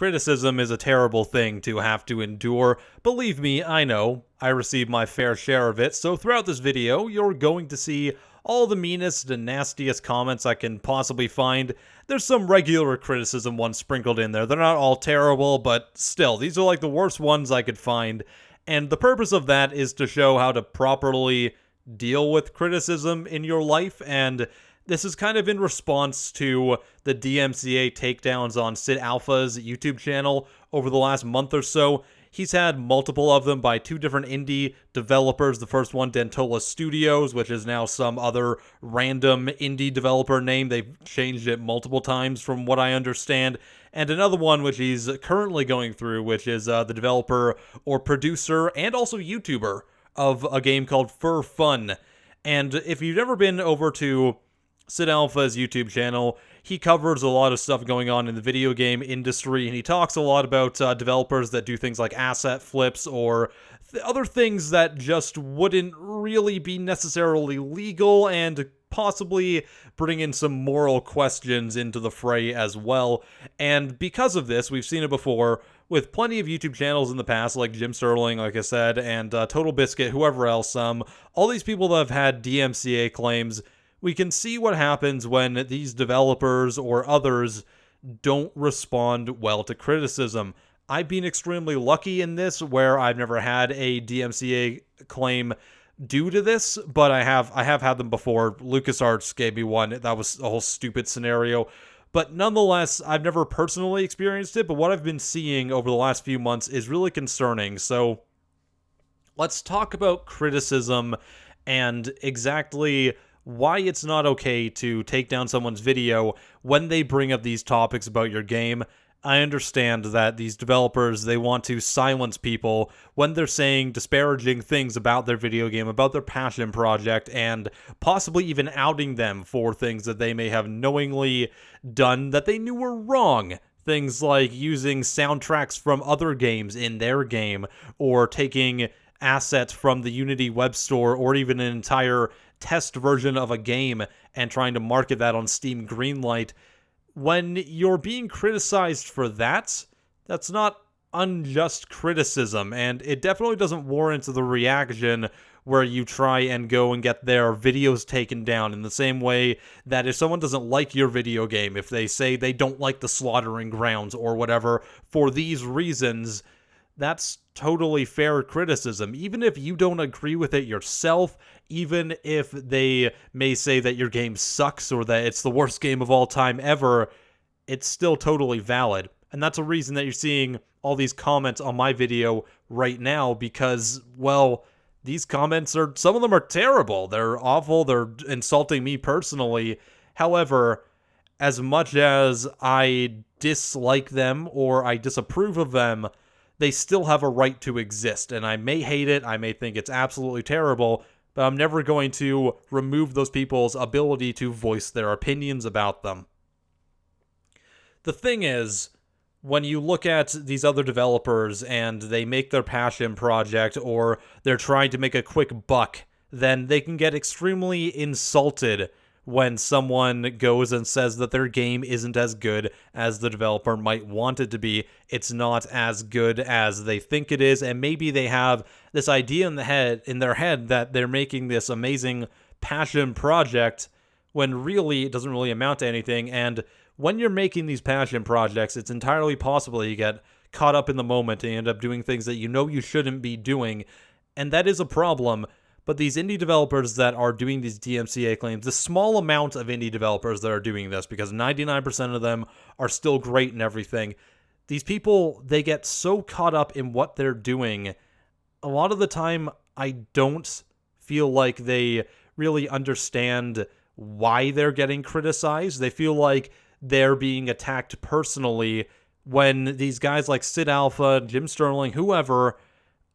Criticism is a terrible thing to have to endure. Believe me, I know. I receive my fair share of it, so throughout this video, you're going to see all the meanest and nastiest comments I can possibly find. There's some regular criticism ones sprinkled in there. They're not all terrible, but still, these are like the worst ones I could find. And the purpose of that is to show how to properly deal with criticism in your life, and this is kind of in response to the DMCA takedowns on Sid Alpha's YouTube channel over the last month or so. He's had multiple of them by two different indie developers. The first one, Dentola Studios, which is now some other random indie developer name. They've changed it multiple times from what I understand. And another one, which he's currently going through, which is the developer or producer and also YouTuber of a game called Fur Fun. And if you've never been over to Sid Alpha's YouTube channel, he covers a lot of stuff going on in the video game industry, and he talks a lot about developers that do things like asset flips or other things that just wouldn't really be necessarily legal, and possibly bring in some moral questions into the fray as well. And because of this, we've seen it before with plenty of YouTube channels in the past, like Jim Sterling, like I said, and Total Biscuit, whoever else, all these people that have had DMCA claims. We can see what happens when these developers or others don't respond well to criticism. I've been extremely lucky in this, where I've never had a DMCA claim due to this, but I have had them before. LucasArts gave me one. That was a whole stupid scenario. But nonetheless, I've never personally experienced it, but what I've been seeing over the last few months is really concerning. So let's talk about criticism and exactly why it's not okay to take down someone's video when they bring up these topics about your game. I understand that these developers, they want to silence people when they're saying disparaging things about their video game, about their passion project, and possibly even outing them for things that they may have knowingly done that they knew were wrong. Things like using soundtracks from other games in their game, or taking assets from the Unity web store, or even an entire test version of a game and trying to market that on Steam Greenlight. When you're being criticized for that, that's not unjust criticism, and it definitely doesn't warrant the reaction where you try and go and get their videos taken down, in the same way that if someone doesn't like your video game, if they say they don't like the Slaughtering Grounds or whatever for these reasons, that's totally fair criticism. Even if you don't agree with it yourself, even if they may say that your game sucks or that it's the worst game of all time ever, it's still totally valid. And that's a reason that you're seeing all these comments on my video right now, because, well, these comments are, some of them are terrible. They're awful. They're insulting me personally. However, as much as I dislike them or I disapprove of them, they still have a right to exist, and I may hate it, I may think it's absolutely terrible, but I'm never going to remove those people's ability to voice their opinions about them. The thing is, when you look at these other developers and they make their passion project, or they're trying to make a quick buck, then they can get extremely insulted when someone goes and says that their game isn't as good as the developer might want it to be. It's not as good as they think it is, and maybe they have this idea in their head that they're making this amazing passion project when really it doesn't really amount to anything. And when you're making these passion projects, it's entirely possible that you get caught up in the moment and you end up doing things that you know you shouldn't be doing, and that is a problem. But these indie developers that are doing these DMCA claims, the small amount of indie developers that are doing this, because 99% of them are still great and everything, these people, they get so caught up in what they're doing. A lot of the time, I don't feel like they really understand why they're getting criticized. They feel like they're being attacked personally when these guys like Sid Alpha, Jim Sterling, whoever,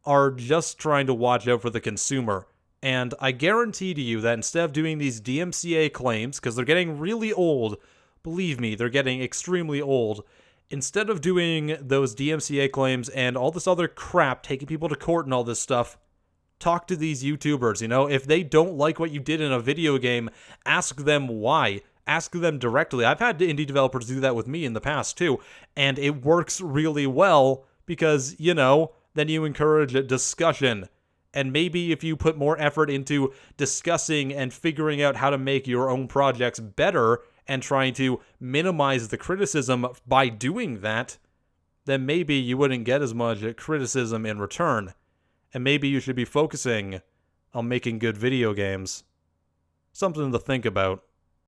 are just trying to watch out for the consumer. And I guarantee to you that instead of doing these DMCA claims, because they're getting really old, believe me, they're getting extremely old, instead of doing those DMCA claims and all this other crap, taking people to court and all this stuff, talk to these YouTubers. You know, if they don't like what you did in a video game, ask them why. Ask them directly. I've had indie developers do that with me in the past too, and it works really well because, then you encourage a discussion. And maybe if you put more effort into discussing and figuring out how to make your own projects better and trying to minimize the criticism by doing that, then maybe you wouldn't get as much criticism in return. And maybe you should be focusing on making good video games. Something to think about.